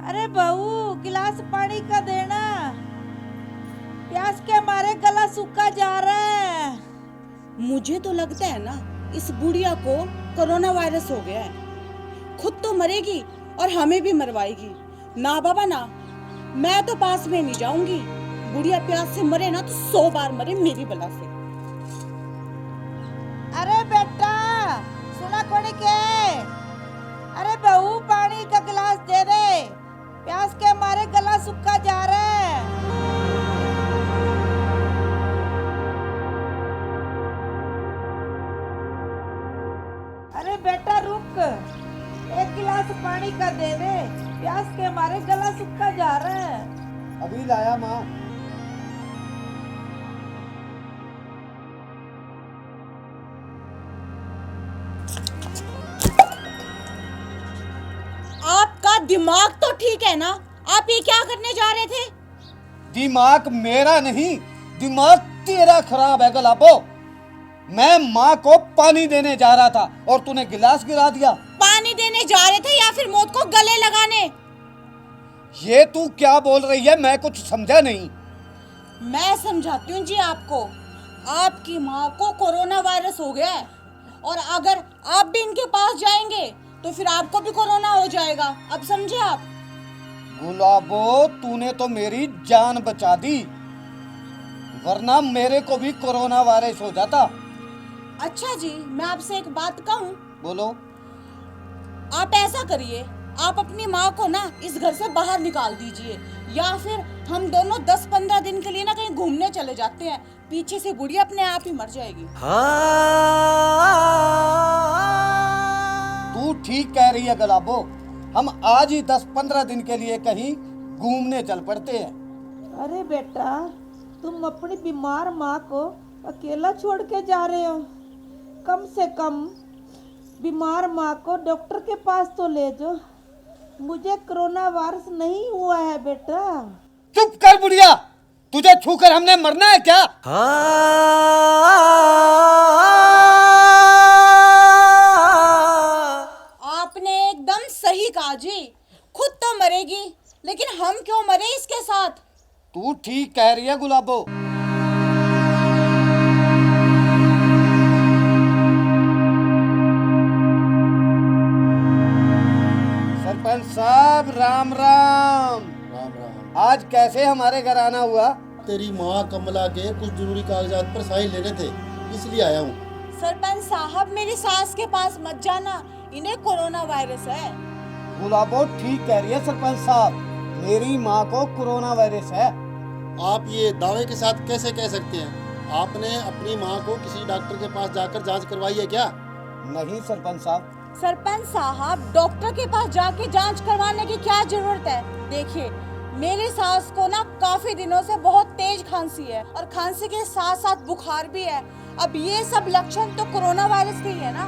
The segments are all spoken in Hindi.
अरे बहू, गिलास पानी का देना। प्यास के मारे गला सूखा जा रहा है। मुझे तो लगता है ना, इस बुढ़िया को कोरोना वायरस हो गया है। खुद तो मरेगी और हमें भी मरवाएगी। ना बाबा ना, मैं तो पास में नहीं जाऊंगी। बुढ़िया प्यास से मरे ना तो 100 बार मरे मेरी बला से। अरे बेटा, सुना कोनी के? अरे बहू, पानी का गिलास दे दे। प्यास के मारे गला सूखा जा रहा है। अरे बेटा रुक, एक गिलास पानी का दे दे। प्यास के मारे गला सूखा जा रहा है। अभी लाया माँ। आपका दिमाग तो ठीक है ना? आप ये क्या करने जा रहे थे? दिमाग मेरा नहीं, दिमाग तेरा खराब है गुलाबो। मैं माँ को पानी देने जा रहा था और तूने गिलास गिरा दिया। पानी देने जा रहे थे या फिर मौत को गले लगाने? ये तू क्या बोल रही है? मैं कुछ समझा नहीं। मैं समझाती हूँ जी आपको। आपकी माँ को कोरोना वायरस हो गया है और अगर आप भी इनके पास जाएंगे तो फिर आपको भी कोरोना हो जाएगा। अब समझे आप? गुलाबो, तूने तो मेरी जान बचा दी, वरना मेरे को भी कोरोना वायरस हो जाता। अच्छा जी, मैं आपसे एक बात कहूँ। बोलो। आप ऐसा करिए, आप अपनी माँ को ना इस घर से बाहर निकाल दीजिए, या फिर हम दोनों 10-15 दिन के लिए ना कहीं घूमने चले जाते हैं। पीछे से बुढ़िया अपने आप ही मर जाएगी। तू ठीक कह रही है गुलाबो। हम आज ही 10-15 दिन के लिए कहीं घूमने चल पड़ते हैं। अरे बेटा, तुम अपनी बीमार माँ को अकेला छोड़ के जा रहे हो। कम से कम बीमार माँ को डॉक्टर के पास तो ले जाओ। मुझे कोरोना वायरस नहीं हुआ है बेटा। चुप कर बुढ़िया, तुझे छूकर हमने मरना है क्या? आपने एकदम सही कहा जी। खुद तो मरेगी, लेकिन हम क्यों मरे इसके साथ? तू ठीक कह रही है गुलाबो। सरपंच साहब, राम राम। राम राम। आज कैसे हमारे घर आना हुआ? तेरी माँ कमला के कुछ जरूरी कागजात पर साइन लेने थे, इसलिए आया हूँ। सरपंच साहब, मेरी सास के पास मत जाना, इन्हें कोरोना वायरस है। गुलाबो ठीक कह रही है सरपंच साहब, मेरी माँ को कोरोना वायरस है। आप ये दावे के साथ कैसे कह सकते हैं? आपने अपनी माँ को किसी डॉक्टर के पास जाकर जांच करवाई है क्या? नहीं सरपंच साहब। सरपंच साहब, डॉक्टर के पास जाके जांच करवाने की क्या जरूरत है? देखिए, मेरी सास को ना काफी दिनों से बहुत तेज खांसी है और खांसी के साथ साथ बुखार भी है। अब ये सब लक्षण तो कोरोना वायरस के ही है ना।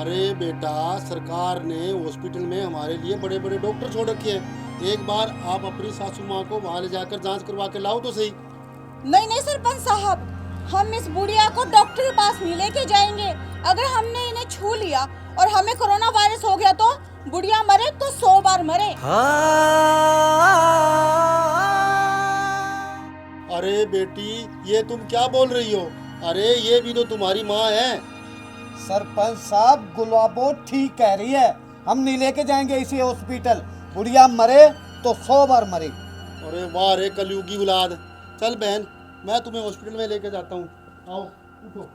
अरे बेटा, सरकार ने हॉस्पिटल में हमारे लिए बड़े बड़े डॉक्टर छोड़ रखे हैं। एक बार आप अपनी सासू माँ को वहाँ ले जाकर जांच करवा के लाओ तो सही। नहीं नहीं सरपंच साहब, हम इस बुढ़िया को डॉक्टर के पास नहीं लेके जाएंगे। अगर हमने इन्हें छू लिया और हमें कोरोना वायरस हो गया तो बुढ़िया मरे तो 100 बार मरे। अरे बेटी, ये तुम क्या बोल रही हो? अरे ये भी तो तुम्हारी माँ है। सरपंच साहब, गुलाबो ठीक कह रही है, हम नहीं लेके जाएंगे इसी हॉस्पिटल। बुढ़िया मरे तो 100 बार मरे। अरे वाह रे कलयुगी औलाद। चल बहन, मैं तुम्हें हॉस्पिटल में लेके जाता हूँ। आओ उठो।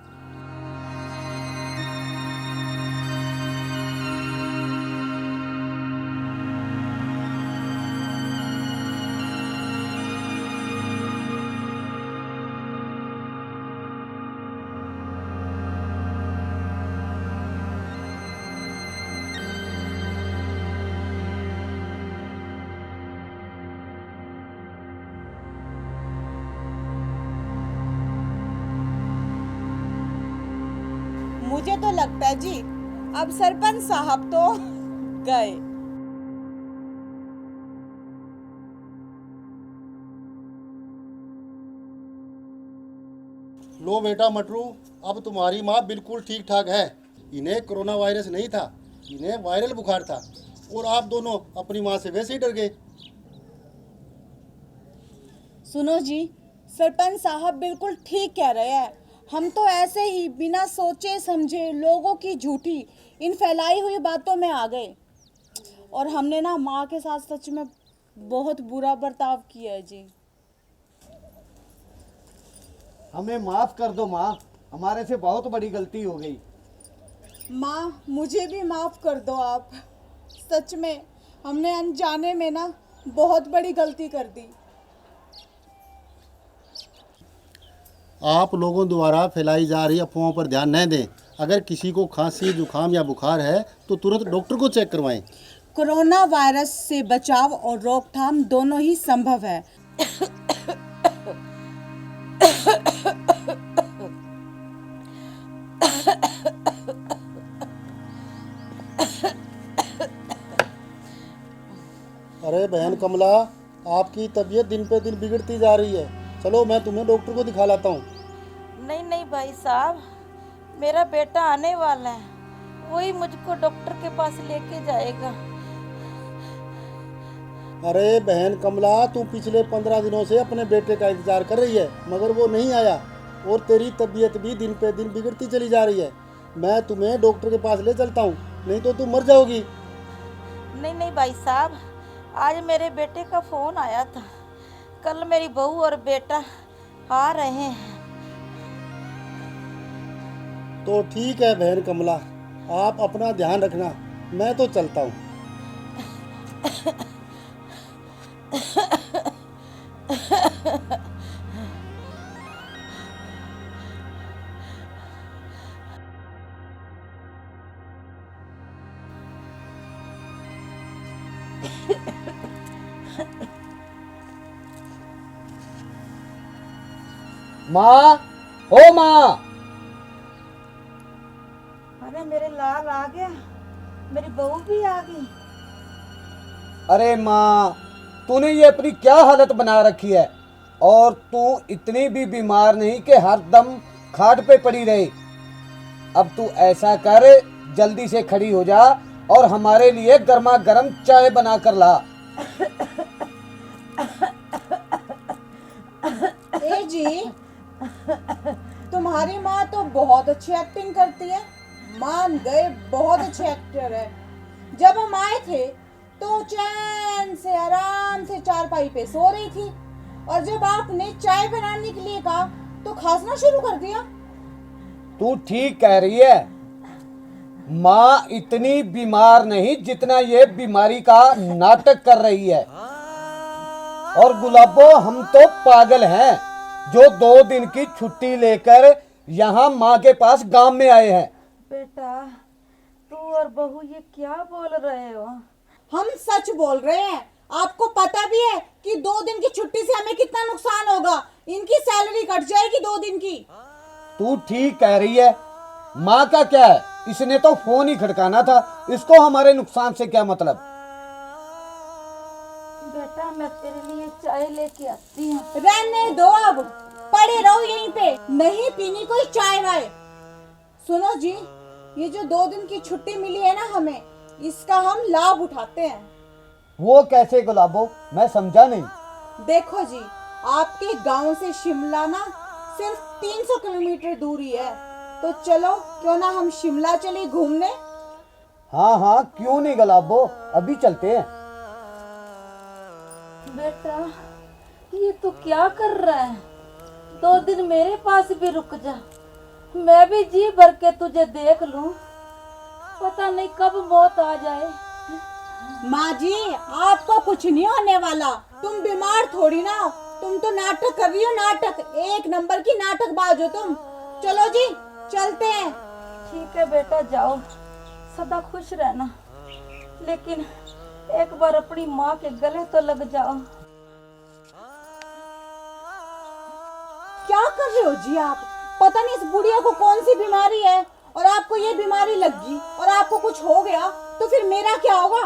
मुझे तो लगता है जी, अब सरपंच साहब तो गए। लो बेटा मटरू, अब तुम्हारी माँ बिल्कुल ठीक ठाक है। इन्हें कोरोना वायरस नहीं था, इन्हें वायरल बुखार था, और आप दोनों अपनी माँ से वैसे ही डर गए। सुनो जी, सरपंच साहब बिल्कुल ठीक कह रहे हैं। हम तो ऐसे ही बिना सोचे समझे लोगों की झूठी इन फैलाई हुई बातों में आ गए, और हमने ना माँ के साथ सच में बहुत बुरा बर्ताव किया है जी। हमें माफ कर दो माँ, हमारे से बहुत बड़ी गलती हो गई। माँ मुझे भी माफ़ कर दो आप, सच में हमने अनजाने में ना बहुत बड़ी गलती कर दी। आप लोगों द्वारा फैलाई जा रही अफवाहों पर ध्यान न दें। अगर किसी को खांसी, जुकाम या बुखार है तो तुरंत डॉक्टर को चेक करवाएं। कोरोना वायरस से बचाव और रोकथाम दोनों ही संभव है। अरे बहन कमला, आपकी तबीयत दिन पे दिन बिगड़ती जा रही है। चलो मैं तुम्हें डॉक्टर को दिखा लाता हूँ। नहीं नहीं भाई साहब, मेरा बेटा आने वाला है, वही मुझको डॉक्टर के पास लेके जाएगा। अरे बहन कमला, तू पिछले 15 दिनों से अपने बेटे का इंतजार कर रही है, मगर वो नहीं आया, और तेरी तबीयत भी दिन पे दिन बिगड़ती चली जा रही है। मैं तुम्हें डॉक्टर के पास ले चलता हूँ, नहीं तो तू मर जाओगी। नहीं नहीं भाई साहब, आज मेरे बेटे का फ़ोन आया था, कल मेरी बहू और बेटा आ रहे हैं। तो ठीक है बहन कमला, आप अपना ध्यान रखना, मैं तो चलता हूँ। माँ, ओ माँ। अरे मेरे लाल आ गया, मेरी बहू भी आ गई। अरे माँ, तूने ये अपनी क्या हालत बना रखी है, और तू इतनी भी बीमार नहीं कि हर दम खाट पे पड़ी रही। अब तू ऐसा कर, जल्दी से खड़ी हो जा और हमारे लिए गर्मा गर्म चाय बना कर ला। ए जी, तुम्हारी माँ तो बहुत अच्छी एक्टिंग करती है, मान गए, बहुत अच्छे एक्टर है। जब हम आए थे तो चैन से आराम से चारपाई पे सो रही थी, और जब आपने चाय बनाने के लिए कहा तो खांसना शुरू कर दिया। तू ठीक कह रही है, माँ इतनी बीमार नहीं जितना ये बीमारी का नाटक कर रही है। और गुलाबो, हम तो पागल हैं जो 2 दिन की छुट्टी लेकर यहाँ माँ के पास गांव में आए हैं। बेटा, तू और बहू ये क्या बोल रहे हो? हम सच बोल रहे हैं। आपको पता भी है कि 2 दिन की छुट्टी से हमें कितना नुकसान होगा। इनकी सैलरी कट जाएगी 2 दिन की। तू ठीक कह रही है, माँ का क्या है, इसने तो फोन ही खड़काना था, इसको हमारे नुकसान से क्या मतलब। बेटा, मैं तेरे लिए चाय लेके आती हूँ। रहने दो, अब पड़े रहो यहीं पे, नहीं पीनी कोई चाय वाय। सुनो जी, ये जो 2 दिन की छुट्टी मिली है ना हमें, इसका हम लाभ उठाते हैं। वो कैसे गुलाबो, मैं समझा नहीं। देखो जी, आपके गांव से शिमला ना सिर्फ 300 किलोमीटर दूरी है, तो चलो क्यों ना हम शिमला चले घूमने। हाँ हाँ, क्यों नहीं गुलाबो, अभी चलते हैं। बेटा, ये तू क्या कर रहा है? 2 दिन मेरे पास भी रुक जा, मैं भी जी भर के तुझे देख लूं। पता नहीं कब मौत आ जाए। माँ जी, आपको कुछ नहीं होने वाला, तुम बीमार थोड़ी ना हो। तुम तो नाटक कर रही हो, नाटक, 1 नंबर की नाटकबाज हो तुम। चलो जी, चलते हैं। ठीक है बेटा, जाओ, सदा खुश रहना, लेकिन एक बार अपनी माँ के गले तो लग जाओ। क्या कर रहे हो जी आप? पता नहीं इस बुढ़िया को कौन सी बीमारी है, और आपको ये बीमारी लगी और आपको कुछ हो गया तो फिर मेरा क्या होगा?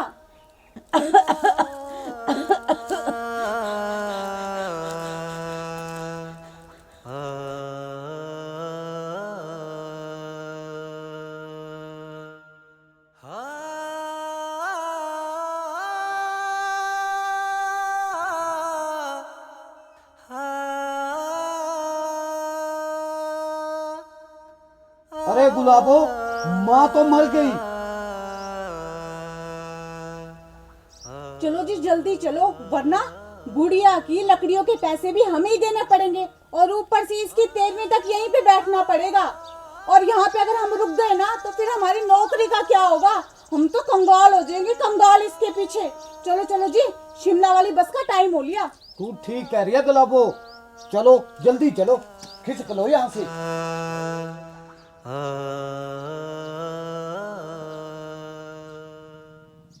अरे गुलाबो, माँ तो मर गई। चलो जी जल्दी चलो, वरना गुड़िया की लकड़ियों के पैसे भी हमें ही देने पड़ेंगे और ऊपर से इसकी 13वीं तक यहीं पे बैठना पड़ेगा। और यहाँ पे अगर हम रुक गए ना तो फिर हमारी नौकरी का क्या होगा? हम तो कंगाल हो जाएंगे, कंगाल इसके पीछे। चलो चलो जी, शिमला वाली बस का टाइम हो लिया। तू ठीक कह रही है गुलाबो, चलो जल्दी चलो, खिसक लो यहाँ से।